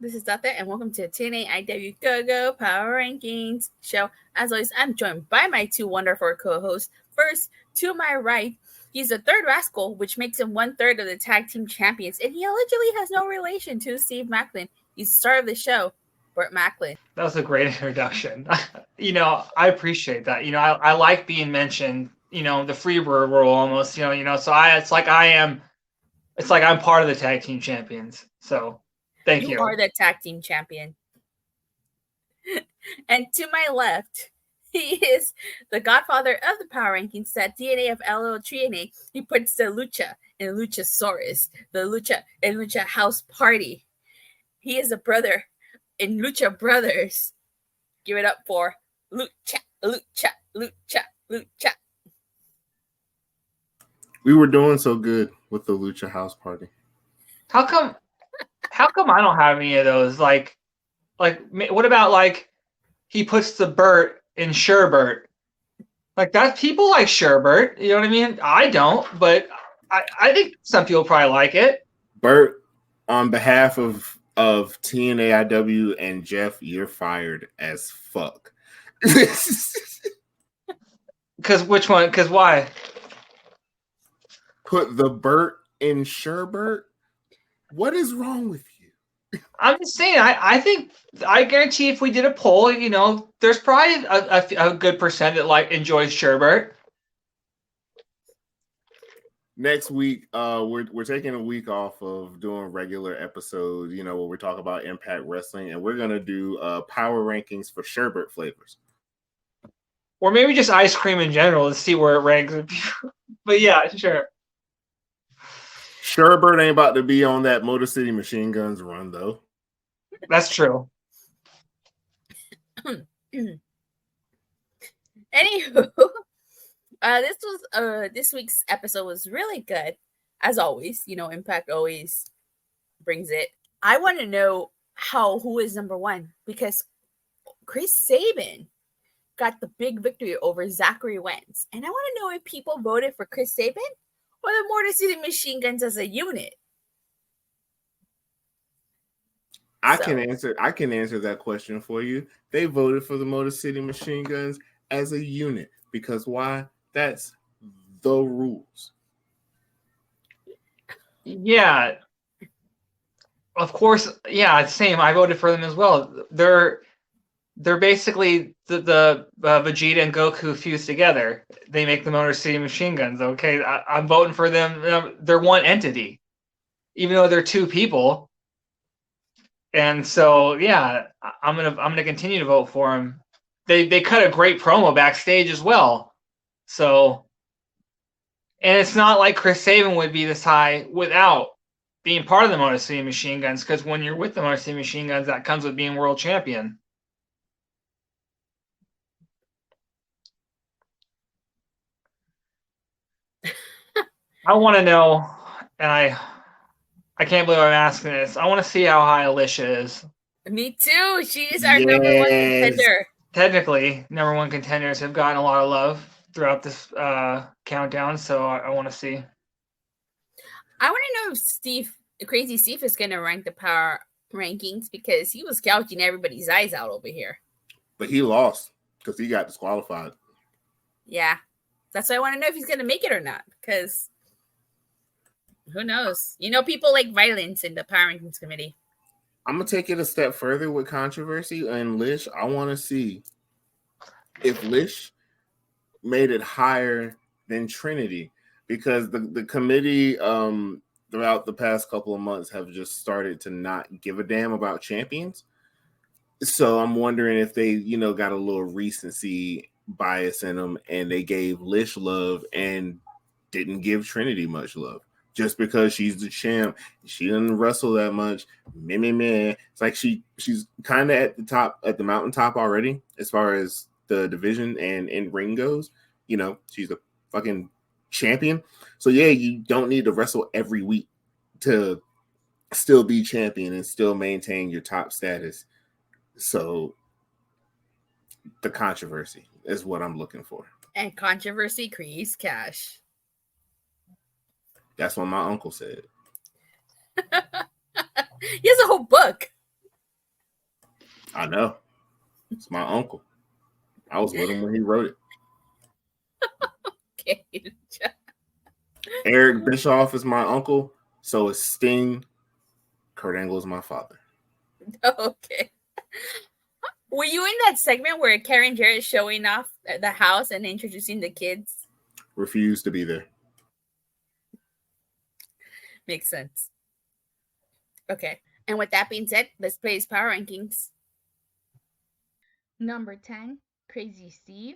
This is Datila, and welcome to TNAIW GoGo Power Rankings show. As always, I'm joined by my two wonderful co-hosts. First, to my right, he's the third rascal, which makes him 1/3 of the tag team champions, and he allegedly has no relation to Steve Macklin. He's the star of the show, Burt Macklin. That was a great introduction. I appreciate that. I like being mentioned. The Freebird rule almost. So it's like I'm part of the tag team champions. So thank you. You are the tag team champion. And to my left, he is the godfather of the power rankings, that DNA of TNAIW. He puts the Lucha in Luchasaurus, the Lucha and Lucha House Party. He is a brother in Lucha Brothers. Give it up for Lucha, Lucha, Lucha, Lucha. We were doing so good with the Lucha House Party. How come I don't have any of those? Like, what about he puts the Burt in Sherbert? Like that, people like Sherbert. You know what I mean? I don't, but I think some people probably like it. Burt, on behalf of TNAIW and Jeff, you're fired as fuck. Because which one? Because why? Put the Burt in Sherbert? What is wrong with you? I'm just saying, I guarantee if we did a poll, there's probably a good percent that enjoys Sherbert. Next week, we're taking a week off of doing regular episodes, where we talk about Impact Wrestling, and we're gonna do power rankings for Sherbert flavors. Or maybe just ice cream in general to see where it ranks. But yeah, sure. Sherbert ain't about to be on that Motor City Machine Guns run, though. That's true. Anywho, this week's episode was really good, as always. Impact always brings it. I want to know who is number one, because Chris Sabin got the big victory over Zachary Wentz, and I want to know if people voted for Chris Sabin or the Motor City Machine Guns as a unit. I can answer that question for you. They voted for the Motor City Machine Guns as a unit because why? That's the rules. Yeah. Of course, yeah, same. I voted for them as well. They're basically the Vegeta and Goku fused together. They make the Motor City Machine Guns. Okay, I'm voting for them. They're one entity, even though they're two people. And so, yeah, I'm gonna continue to vote for them. They cut a great promo backstage as well. So, and it's not like Chris Sabin would be this high without being part of the Motor City Machine Guns, because when you're with the Motor City Machine Guns, that comes with being world champion. I want to know, and I can't believe I'm asking this. I want to see how high Alicia is. Me too. She is our number one contender. Technically, number one contenders have gotten a lot of love throughout this countdown, so I want to see. I want to know if Crazy Steve is going to rank the power rankings, because he was gouging everybody's eyes out over here. But he lost because he got disqualified. Yeah. That's why I want to know if he's going to make it or not, because who knows? People like violence in the power rankings committee. I'm going to take it a step further with controversy and Lish. I want to see if Lish made it higher than Trinity, because the committee throughout the past couple of months have just started to not give a damn about champions. So I'm wondering if they, got a little recency bias in them and they gave Lish love and didn't give Trinity much love. Just because she's the champ, she doesn't wrestle that much. It's like she's kind of at the top, at the mountaintop already, as far as the division and in ring goes. She's a fucking champion. So yeah, you don't need to wrestle every week to still be champion and still maintain your top status. So the controversy is what I'm looking for. And controversy creates cash. That's what my uncle said. He has a whole book. I know. It's my uncle. I was with him when he wrote it. Okay. Eric Bischoff is my uncle. So is Sting. Kurt Angle is my father. Okay. Were you in that segment where Karen Jarrett is showing off the house and introducing the kids? Refuse to be there. Makes sense. Okay. And with that being said, let's play his power rankings. Number 10, Crazy Steve.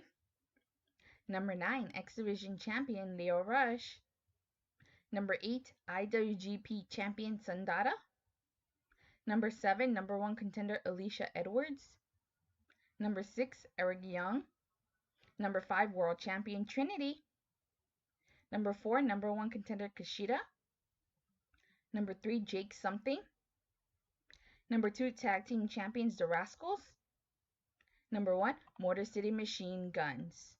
Number 9, X Division Champion Leo Rush. Number 8, IWGP Champion Sandata. Number 7, number 1 contender Alicia Edwards. Number 6, Eric Young. Number 5, World Champion Trinity. Number 4, number 1 contender Kushida. Number 3, Jake Something. Number 2, Tag Team Champions The Rascals. Number 1, Motor City Machine Guns.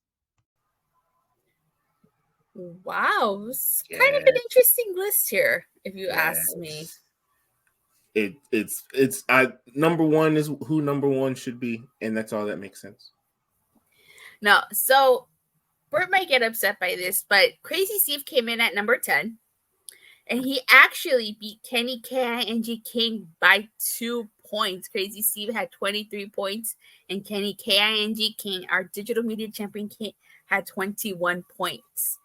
Wow. It's kind of an interesting list here, if you ask me. It's number one is who number one should be, and that's all that makes sense. No, so Burt might get upset by this, but Crazy Steve came in at number 10, and he actually beat Kenny KING King by 2 points. Crazy Steve had 23 points, and Kenny KING King, our digital media champion, had 21 points.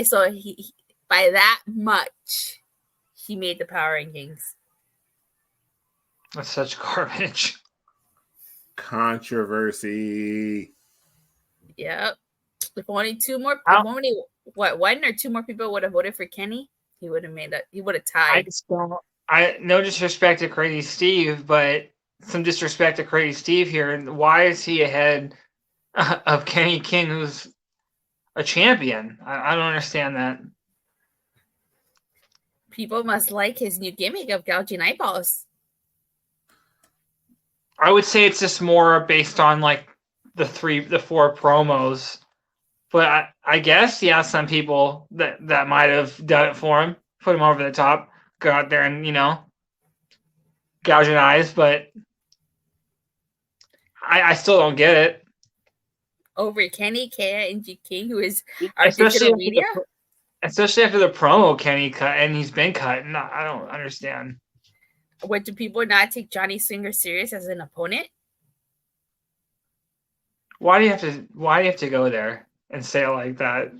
So he by that much, he made the power rankings. That's such garbage. Controversy. Yep. If only one or two more people would have voted for Kenny, he would have he would have tied. No disrespect to Crazy Steve, but some disrespect to Crazy Steve here. And why is he ahead of Kenny King, who's a champion? I don't understand that. People must like his new gimmick of gouging eyeballs. I would say it's just more based on like the 4 promos. But I guess, yeah, some people that might have done it for him, put him over the top, go out there and, gouging eyes, but I still don't get it. Over Kenny KING King, who is our digital media? Especially after the promo Kenny cut, and he's been cut. And I don't understand. What, do people not take Johnny Swinger serious as an opponent? Why do you have to go there and say it like that?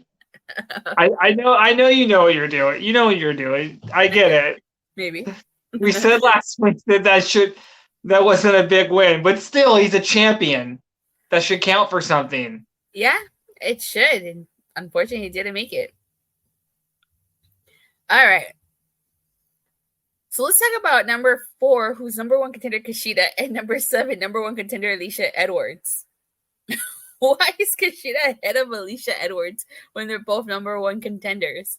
I know you know what you're doing. You know what you're doing. I get it. Maybe. We said last week that wasn't a big win, but still, he's a champion. That should count for something. Yeah, it should. And unfortunately, he didn't make it. All right. So let's talk about number 4, who's number 1 contender Kushida, and number 7, number 1 contender Alicia Edwards. Why is Kushida ahead of Alicia Edwards when they're both number 1 contenders?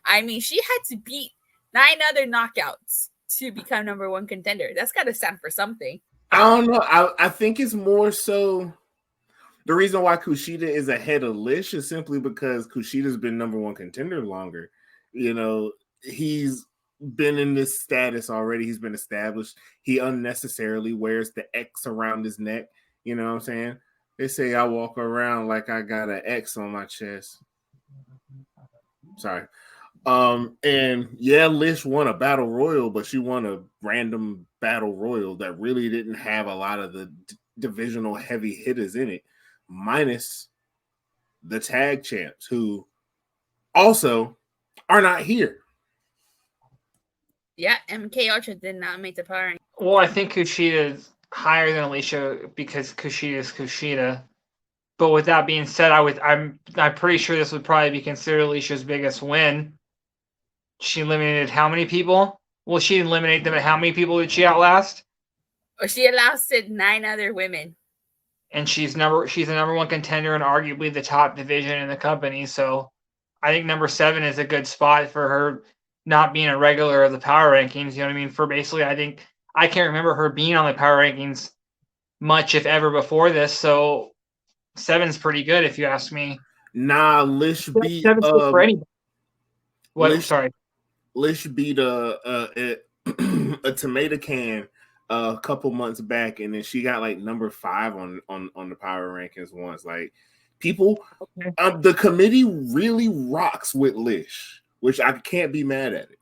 I mean, she had to beat 9 other knockouts to become number 1 contender. That's got to stand for something. I don't know. I think it's more so the reason why Kushida is ahead of Lish is simply because Kushida's been number 1 contender longer. He's been in this status already. He's been established. He unnecessarily wears the X around his neck. You know what I'm saying? They say I walk around like I got an X on my chest. Sorry. And yeah, Lish won a battle royal, but she won a random battle royal that really didn't have a lot of the divisional heavy hitters in it, minus the tag champs, who also are not here. Yeah, MK Ultra did not make the power ranking. Well, I think Kushida is higher than Alicia because Kushida is Kushida. But with that being said, I'm pretty sure this would probably be considered Alicia's biggest win. She eliminated how many people? Well, she didn't eliminate them, but how many people did she outlast? She outlasted 9 other women. And she's the number 1 contender and arguably the top division in the company. So I think number 7 is a good spot for her not being a regular of the power rankings. You know what I mean? For basically, I think I can't remember her being on the power rankings much, if ever, before this. So 7's pretty good, if you ask me. Nah, Lish beat for anybody. What? Lish, sorry. Lish beat a tomato can a couple months back, and then she got like number 5 on the power rankings once. Like people, the committee really rocks with Lish, which I can't be mad at it.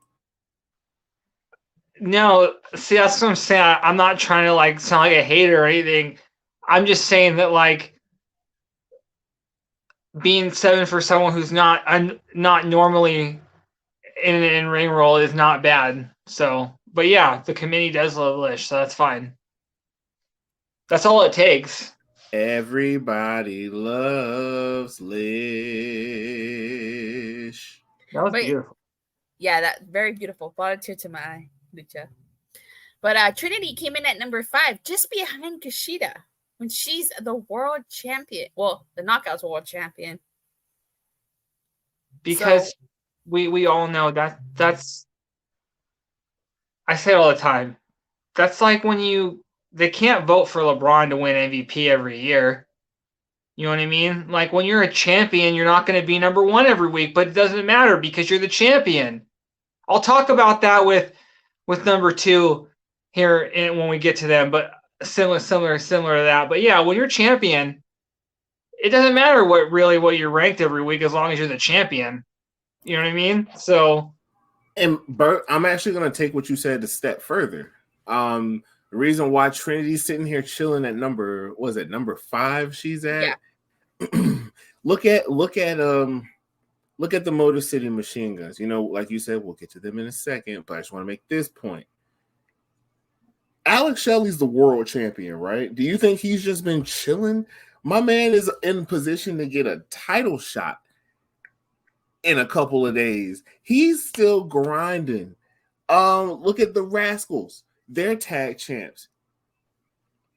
No, see, that's what I'm saying. I'm not trying to like sound like a hater or anything. I'm just saying that like being 7 for someone who's not normally in an in-ring role is not bad. So, but yeah, the committee does love Lish, so that's fine. That's all it takes. Everybody loves Lish. That was beautiful. Yeah, that very beautiful. Brought a tear to my eye, Lucha. But Trinity came in at number 5, just behind Kushida, when she's the world champion. Well, the Knockouts world champion. Because so, we all know that's I say it all the time. That's like when they can't vote for LeBron to win MVP every year. You know what I mean? Like when you're a champion, you're not going to be number 1 every week, but it doesn't matter because you're the champion. I'll talk about that with number 2 here when we get to them, but similar to that. But yeah, when you're champion, it doesn't matter what you're ranked every week as long as you're the champion. You know what I mean? So, and Burt, I'm actually going to take what you said a step further. The reason why Trinity's sitting here chilling at number 5 she's at. Yeah. look at the Motor City Machine Guns. You know, like you said, we'll get to them in a second, but I just want to make this point. Alex Shelley's the world champion, right? Do you think he's just been chilling? My man is in position to get a title shot in a couple of days. He's still grinding. Look at the Rascals. They're tag champs.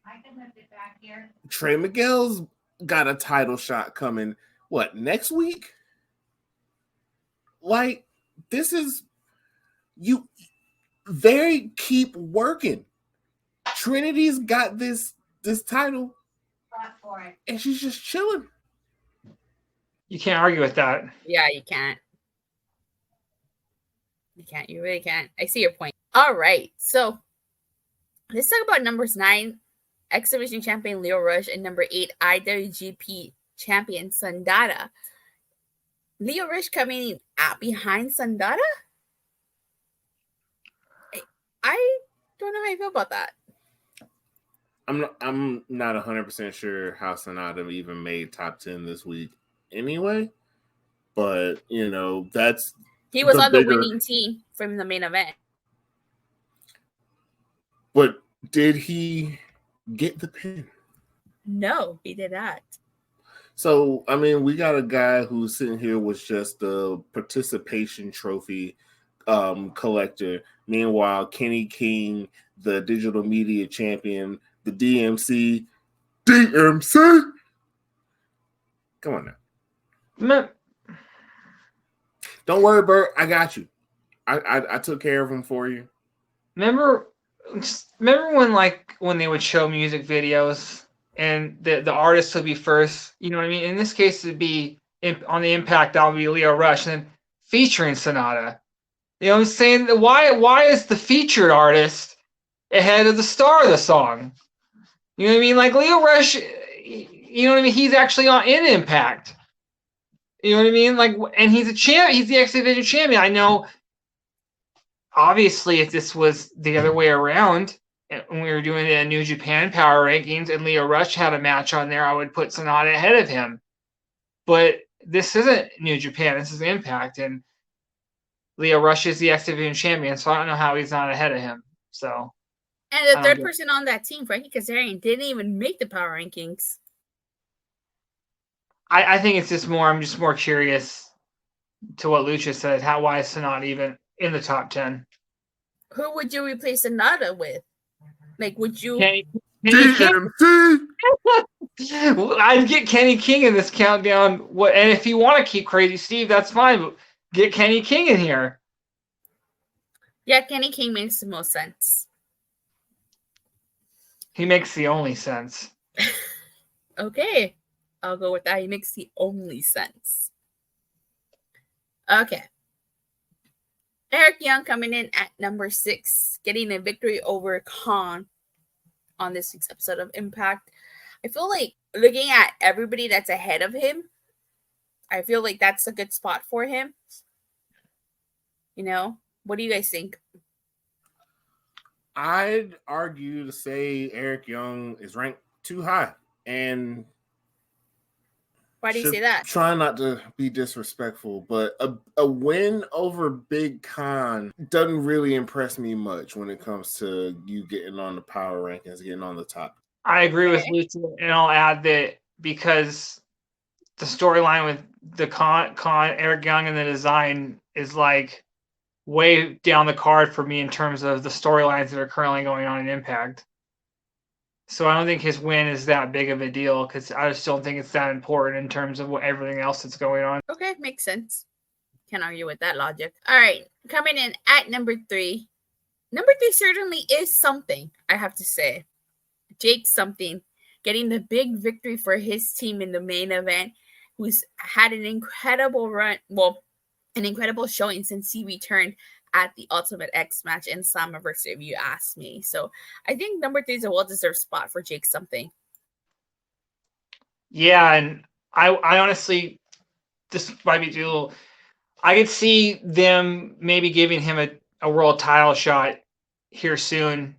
I can lift it back here. Trey Miguel's got a title shot coming. What, next week? Like, this is you. They keep working. Trinity's got this title, for it, and she's just chilling. You can't argue with that. Yeah, you can't. You can't. You really can't. I see your point. All right. So let's talk about numbers 9, X Division champion Leo Rush, and number 8, IWGP champion Sandata. Leo Rush coming in behind Sandata? I don't know how you feel about that. I'm not 100% sure how Sonata even made top 10 this week anyway, but you know, he was on the winning team from the main event. But did he get the pin? No, he did not. So, I mean, we got a guy who's sitting here with just a participation trophy collector. Meanwhile, Kenny King, the digital media champion, the DMC. Come on now. Don't worry, Burt. I got you. I took care of him for you. Remember when they would show music videos and the artist would be first? You know what I mean? In this case, it'd be on the Impact. That would be Leo Rush, and then featuring Sonata. You know what I'm saying? Why is the featured artist ahead of the star of the song? You know what I mean? Like Leo Rush, you know what I mean? He's actually in Impact. You know what I mean? Like, and he's a champ. He's the X Division champion. I know. Obviously, if this was the other way around, and we were doing the New Japan Power Rankings, and Leo Rush had a match on there, I would put Sonata ahead of him. But this isn't New Japan. This is Impact, and Leo Rush is the X Division champion, so I don't know how he's not ahead of him. So. And the third person on that team, Frankie Kazarian, didn't even make the Power Rankings. I think it's just more. I'm just more curious to what Lucha said. Why is Sonata even in the top 10? Who would you replace Sonata with? Like, would you? Kenny King. I'd get Kenny King in this countdown. And if you want to keep Crazy Steve, that's fine. But get Kenny King in here. Yeah, Kenny King makes the most sense. He makes the only sense. Okay. I'll go with that. He makes the only sense. Okay. Eric Young coming in at number 6, getting a victory over Khan on this week's episode of Impact. I feel like looking at everybody that's ahead of him, I feel like that's a good spot for him. You know, what do you guys think? I'd argue to say Eric Young is ranked too high, and Why do you say that? Try not to be disrespectful, but a win over Big Con doesn't really impress me much when it comes to you getting on the power rankings, getting on the top. I agree with Lucha, and I'll add that because the storyline with the con Eric Young and the design is like way down the card for me in terms of the storylines that are currently going on in Impact. So I don't think his win is that big of a deal because I just don't think it's that important in terms of everything else that's going on. Okay, makes sense. Can't argue with that logic. All right, coming in at number 3. Number 3 certainly is something, I have to say. Jake something, getting the big victory for his team in the main event, who's had an incredible run, an incredible showing since he returned at the Ultimate X match and Slammiversary, if you ask me. So I think number 3 is a well-deserved spot for Jake something. Yeah, and I honestly, this might be too little. I could see them maybe giving him a world title shot here soon,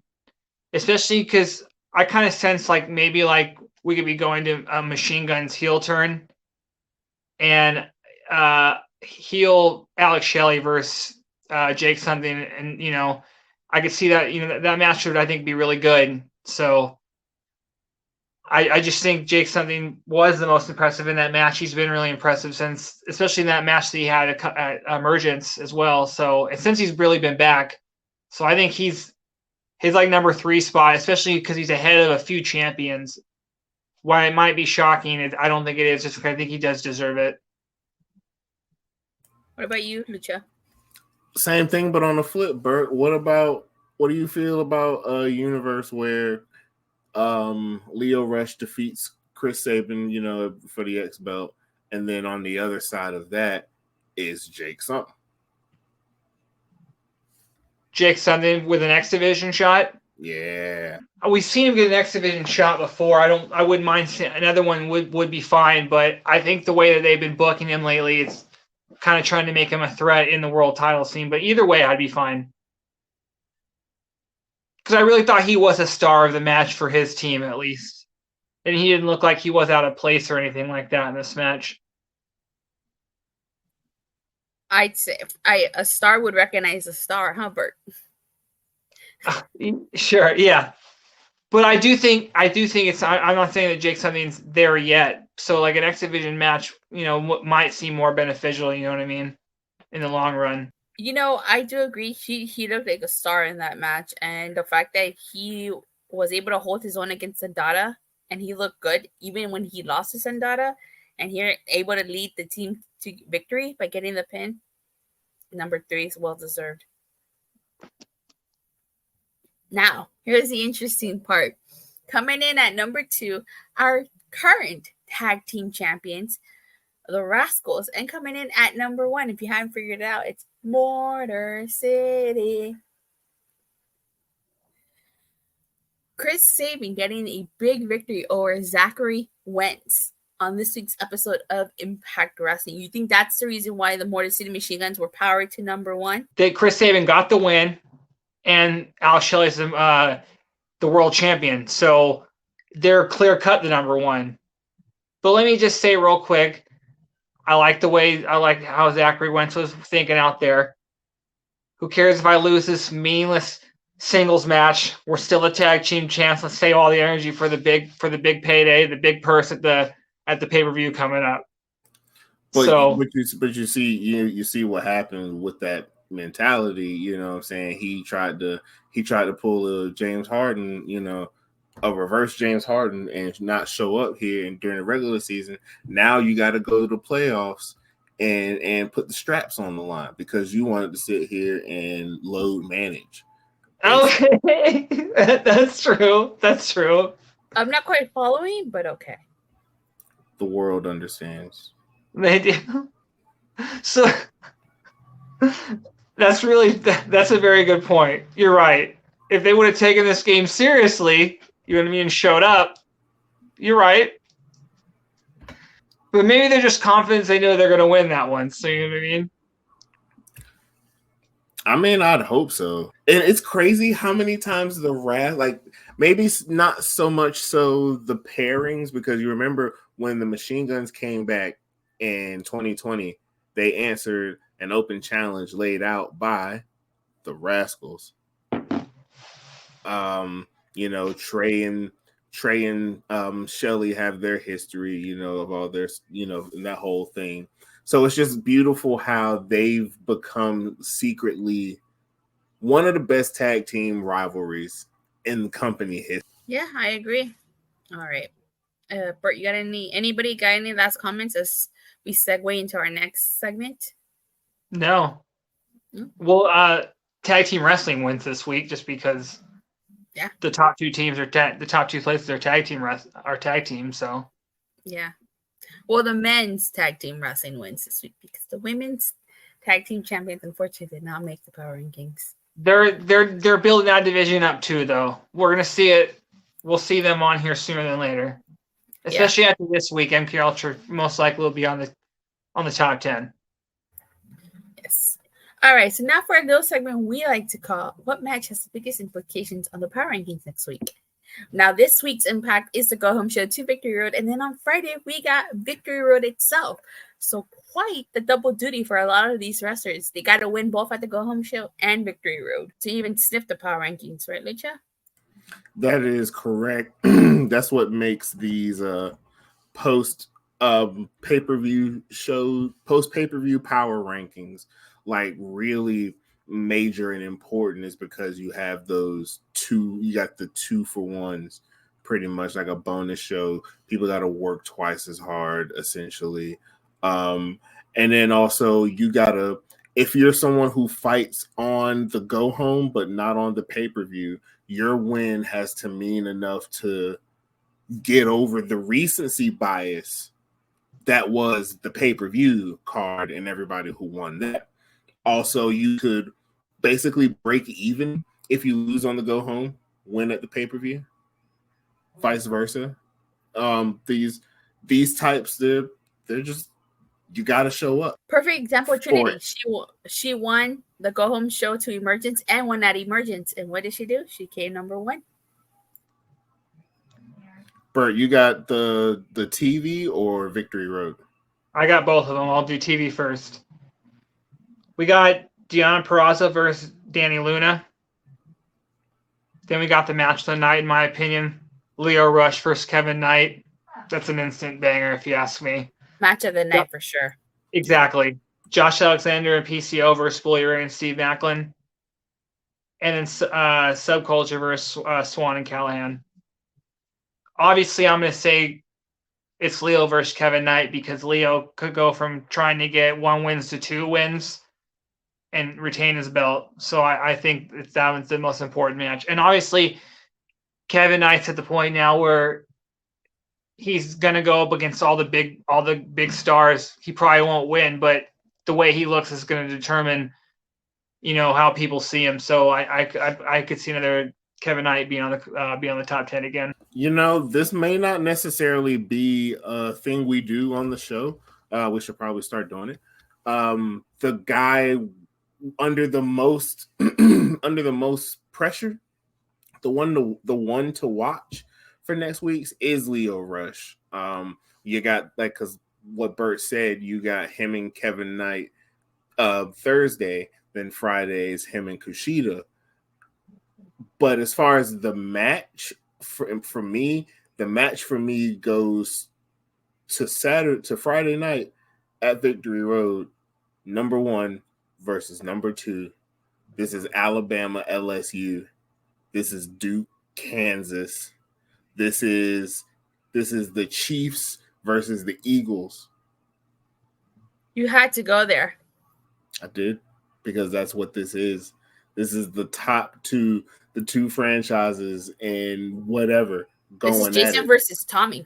especially because I kind of sense like maybe like we could be going to a Machine Gun's heel turn and heel Alex Shelley versus Jake something, and I could see that that match would I think be really good. So I just think Jake something was the most impressive in that match. He's been really impressive since, especially in that match that he had at Emergence as well. So and since he's really been back, so I think his like number 3 spot, especially because he's ahead of a few champions. While it might be shocking, I don't think it is. Just because I think he does deserve it. What about you, Lucha? Same thing, but on the flip, Burt. What do you feel about a universe where Lio Rush defeats Chris Sabin, for the X belt, and then on the other side of that is Jake something. Jake something with an X Division shot. Yeah, we've seen him get an X Division shot before. I wouldn't mind another one would be fine, but I think the way that they've been booking him lately, it's kind of trying to make him a threat in the world title scene. But either way, I'd be fine. Because I really thought he was a star of the match for his team, at least. And he didn't look like he was out of place or anything like that in this match. I'd say a star would recognize a star, huh, Burt? Sure, yeah. But I do think it's. I'm not saying that Jake something's there yet. So like an X Division match, might seem more beneficial. You know what I mean? In the long run. I do agree. He looked like a star in that match, and the fact that he was able to hold his own against Sandata, and he looked good even when he lost to Sandata, and he able to lead the team to victory by getting the pin. Number 3 is well deserved. Now, here's the interesting part. Coming in at number 2, our current tag team champions, the Rascals, and coming in at number 1, if you haven't figured it out, it's Motor City. Chris Sabin getting a big victory over Zachary Wentz on this week's episode of Impact Wrestling. You think that's the reason why the Motor City Machine Guns were powered to number 1? That Chris Sabin got the win, and Alex Shelley is the world champion. So they're clear cut the number 1. But let me just say real quick, I like how Zachary Wentz was thinking out there. Who cares if I lose this meaningless singles match? We're still the tag team champs. Let's save all the energy for the big payday, the big purse at the pay-per-view coming up. But you see what happened with that mentality. You know what I'm saying? He tried to pull a James Harden, a reverse James Harden, and not show up here during the regular season. Now you got to go to the playoffs and put the straps on the line because you wanted to sit here and load manage. Okay, that's true. I'm not quite following, but okay. The world understands. They do. So that's a very good point. You're right. If they would have taken this game seriously You know what I mean? Showed up. You're right. But maybe they're just confident they know they're going to win that one. So you know what I mean? I mean, I'd hope so. And it's crazy how many times the like maybe not so much so the pairings, because you remember when the Machine Guns came back in 2020, they answered an open challenge laid out by the Rascals. You know, Trey and Shelly have their history, you know, of all their, you know, and that whole thing. So it's just beautiful how they've become secretly one of the best tag team rivalries in company history. Yeah, I agree. All right. Burt, you got anybody got any last comments as we segue into our next segment? No. Well, tag team wrestling wins this week just because the top two teams are the top two places are tag team. So yeah. Well, the men's tag team wrestling wins this week because the women's tag team champions unfortunately did not make the power rankings. They're building that division up too, though. We're gonna see it. We'll see them on here sooner than later, especially after this week. MK Ultra most likely will be on the top 10. Yes. All right. So now for a little segment we like to call "What match has the biggest implications on the power rankings next week?" Now, this week's impact is the Go Home Show to Victory Road, and then on Friday we got Victory Road itself. So quite the double duty for a lot of these wrestlers. They got to win both at the Go Home Show and Victory Road to even sniff the power rankings, right, Lucha? That is correct. That's what makes these post pay-per-view power rankings like really major and important, is because you have those two, you got the 2-for-1s, pretty much like a bonus show. People got to work twice as hard essentially. And then also you gotta, if you're someone who fights on the go home but not on the pay-per-view, your win has to mean enough to get over the recency bias that was the pay-per-view card and everybody who won that. Also, you could basically break even if you lose on the go home, win at the pay-per-view, vice versa. These types, they're just, you got to show up. Perfect example, Trinity. She won the Go Home Show to Emergence and won at Emergence. And what did she do? She came number 1. Burt, you got the TV or Victory Road? I got both of them. I'll do TV first. We got Deonna Purrazzo versus Dani Luna. Then we got the match of the night, in my opinion. Lio Rush versus Kevin Knight. That's an instant banger, if you ask me. Match of the night for sure. Exactly. Josh Alexander and PCO versus Bully Ray and Steve Macklin. And then Subculture versus Swan and Callahan. Obviously, I'm going to say it's Lio versus Kevin Knight, because Lio could go from trying to get 1 wins to 2 wins and retain his belt. So I think that one's the most important match. And obviously, Kevin Knight's at the point now where he's gonna go up against all the big stars. He probably won't win, but the way he looks is going to determine, you know, how people see him. So I could see another Kevin Knight being on the top 10 again. You know, this may not necessarily be a thing we do on the show. We should probably start doing it. The guy under the most pressure, the one to watch for next week's is Lio Rush. You got, like, because what Burt said, you got him and Kevin Knight Thursday, then Fridays him and Kushida. But as far as the match for me, the match for me goes to Friday night at Victory Road, number 1 versus number 2. This is Alabama LSU. This is Duke Kansas. This is the Chiefs versus the Eagles. You had to go there. I did, because that's what this is. This is the top two, the 2 franchises and whatever going at it. This is Jason versus Tommy.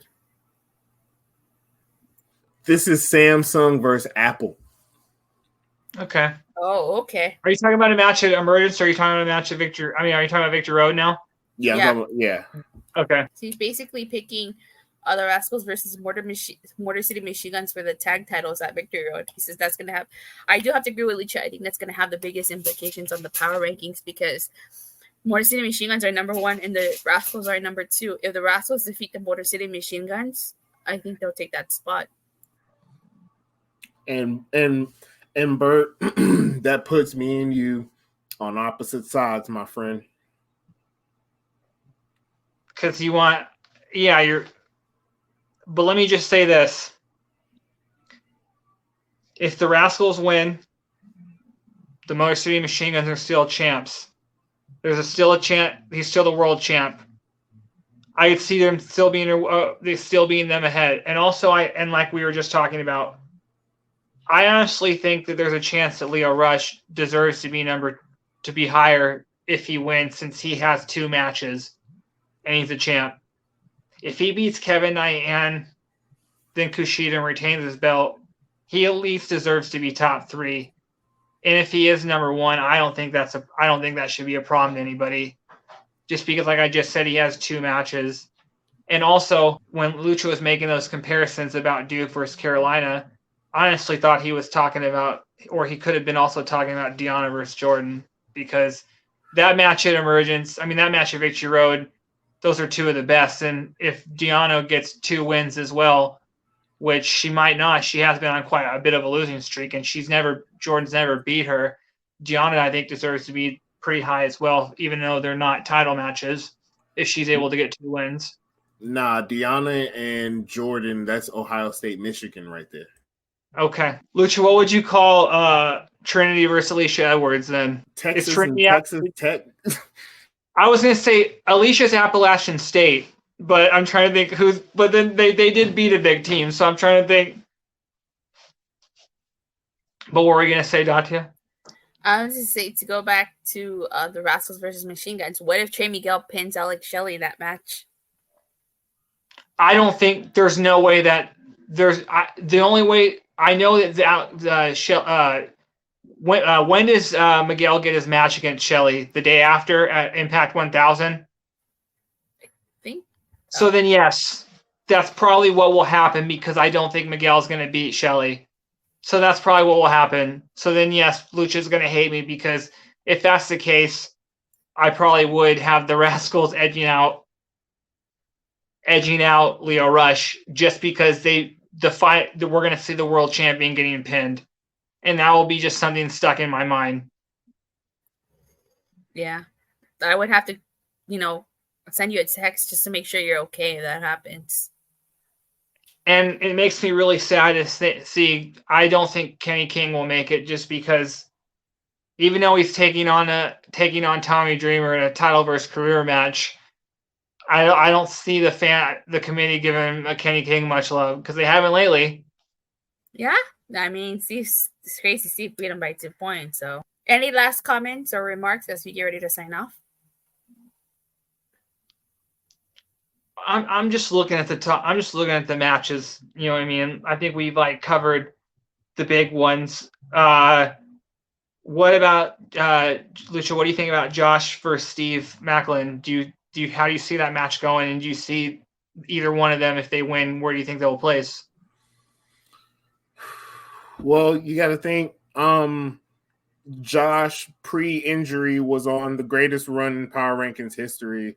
This is Samsung versus Apple. Okay. Oh, okay. Are you talking about a match at Emergence, or are you talking about a match at Victory? I mean, are you talking about Victory Road now? Yeah. Yeah. Yeah. Okay. So he's basically picking the Rascals versus Motor City Machine Guns for the tag titles at Victory Road. He says that's going to have, I do have to agree with Lucha. I think that's going to have the biggest implications on the power rankings because Motor City Machine Guns are number 1 and the Rascals are number 2. If the Rascals defeat the Motor City Machine Guns, I think they'll take that spot. And Burt, that puts me and you on opposite sides, my friend. Because you want, you're. But let me just say this: if the Rascals win, the Motor City Machine Guns are still champs. There's still a champ. He's still the world champ. I could see them still being them ahead. And also, like we were just talking about, I honestly think that there's a chance that Lio Rush deserves to be higher if he wins, since he has 2 matches and he's a champ. If he beats Kevin Knight and then Kushida and retains his belt, he at least deserves to be top 3. And if he is number 1, I don't think that should be a problem to anybody. Just because, like I just said, he has 2 matches. And also, when Lucha was making those comparisons about Duke versus Carolina, I honestly thought he was talking about, or he could have been also talking about Deonna versus Jordan, because that match at Emergence, that match at Victory Road, those are 2 of the best. And if Deonna gets 2 wins as well, which she might not, she has been on quite a bit of a losing streak, and Jordan's never beat her. Deonna, I think, deserves to be pretty high as well, even though they're not title matches, if she's able to get 2 wins. Nah, Deonna and Jordan, that's Ohio State, Michigan right there. Okay. Lucha, what would you call Trinity versus Alicia Edwards then? Texas Tech. I was going to say Alicia's Appalachian State, but I'm trying to think who's. But then they did beat a big team, so I'm trying to think. But what were you going to say, Datila? I was going to say, to go back to the Rascals versus Machine Guns, what if Trey Miguel pins Alex Shelley in that match? I don't think there's no way that the only way I know that when does Miguel get his match against Shelley? The day after at Impact 1000? I think. So then, yes, that's probably what will happen, because I don't think Miguel's going to beat Shelley. So that's probably what will happen. So then, yes, Lucha's going to hate me, because if that's the case, I probably would have the Rascals edging out Lio Rush, just because we're going to see the world champion getting pinned. And that will be just something stuck in my mind. Yeah. I would have to, send you a text just to make sure you're okay if that happens. And it makes me really sad to see. I don't think Kenny King will make it, just because even though he's taking on Tommy Dreamer in a title versus career match, I don't see the committee giving Kenny King much love, because they haven't lately. Yeah, it's crazy. Steve beat him by 2 points. So, any last comments or remarks as we get ready to sign off? I'm just looking at the top. I'm just looking at the matches. You know what I mean? I think we've covered the big ones. What about Lucha? What do you think about Josh versus Steve Macklin? How do you see that match going? And do you see either one of them, if they win, where do you think they'll place? Well, you got to think. Josh pre-injury was on the greatest run in Power Rankings history,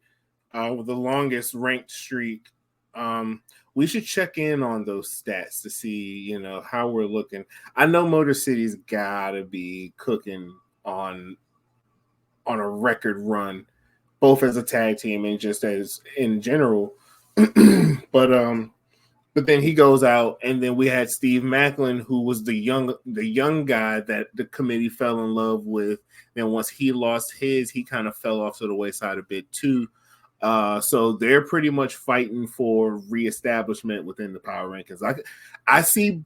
with the longest ranked streak. We should check in on those stats to see, how we're looking. I know Motor City's gotta be cooking on a record run, both as a tag team and just as in general. But then he goes out, and then we had Steve Macklin, who was the young guy that the committee fell in love with. Then once he lost his, he kind of fell off to the wayside a bit too. So they're pretty much fighting for reestablishment within the Power Rankings. I see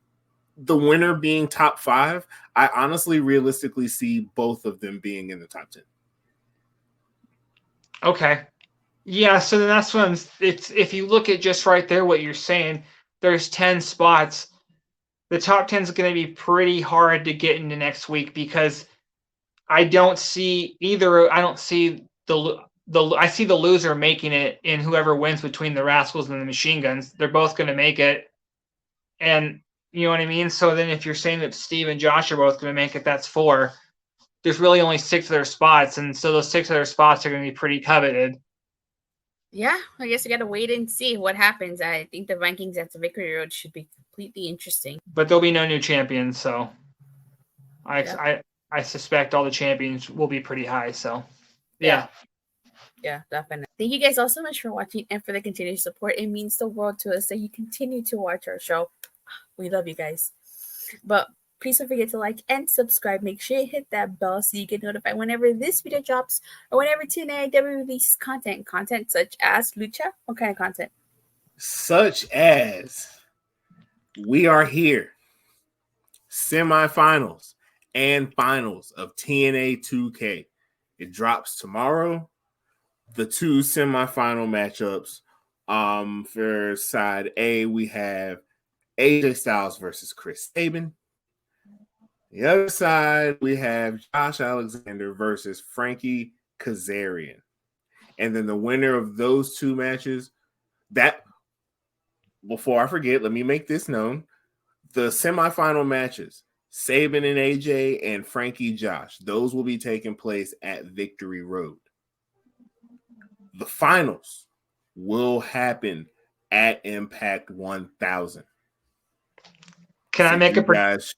the winner being top 5. I honestly, realistically see both of them being in the top 10. Okay. Yeah, so then that's when if you look at just right there what you're saying, there's 10 spots. The top 10 is going to be pretty hard to get into next week, because I don't see the I see the loser making it in whoever wins between the Rascals and the Machine Guns. They're both going to make it. And you know what I mean? So then if you're saying that Steve and Josh are both going to make it, that's 4. There's really only 6 other spots. And so those 6 other spots are going to be pretty coveted. Yeah, I guess we got to wait and see what happens. I think the rankings at the Victory Road should be completely interesting. But there'll be no new champions. So Yeah. I suspect all the champions will be pretty high. So, yeah. Yeah, definitely. Thank you guys all so much for watching and for the continued support. It means the world to us that you continue to watch our show. We love you guys. But please don't forget to like and subscribe. Make sure you hit that bell so you get notified whenever this video drops or whenever TNAIW releases content. Content such as Lucha. What kind of content? Such as we are here. Semifinals and finals of TNA 2K. It drops tomorrow. The 2 semifinal matchups. For side A, we have AJ Styles versus Chris Sabin. The other side, we have Josh Alexander versus Frankie Kazarian. And then the winner of those 2 matches, that, before I forget, let me make this known. The semifinal matches, Sabin and AJ and Frankie Josh, those will be taking place at Victory Road. The finals will happen at Impact 1000. Can I make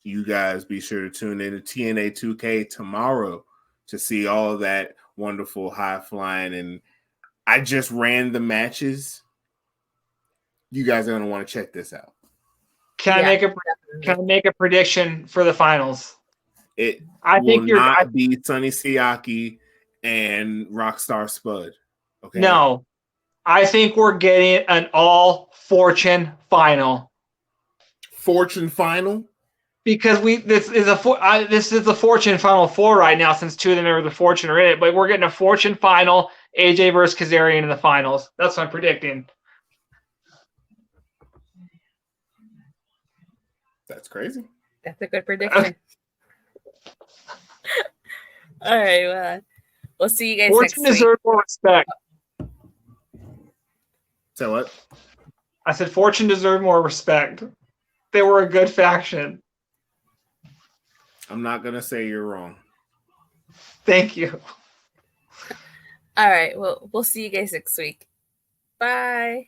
you guys be sure to tune in to TNA 2K tomorrow to see all of that wonderful high flying. And I just ran the matches. You guys are going to want to check this out. Can I make a prediction for the finals? I think will not be Sonny Siaki and Rockstar Spud. Okay. No, I think we're getting an all Fortune final. Fortune final? Because this is the Fortune Final 4 right now, since 2 of the members of the Fortune are in it. But we're getting a Fortune final, AJ versus Kazarian in the finals. That's what I'm predicting. That's crazy. That's a good prediction. All right, well, we'll see you guys Fortune next week. deserves more respect. So what? I said Fortune deserved more respect. They were a good faction. I'm not going to say you're wrong. Thank you. All right, well, we'll see you guys next week. Bye.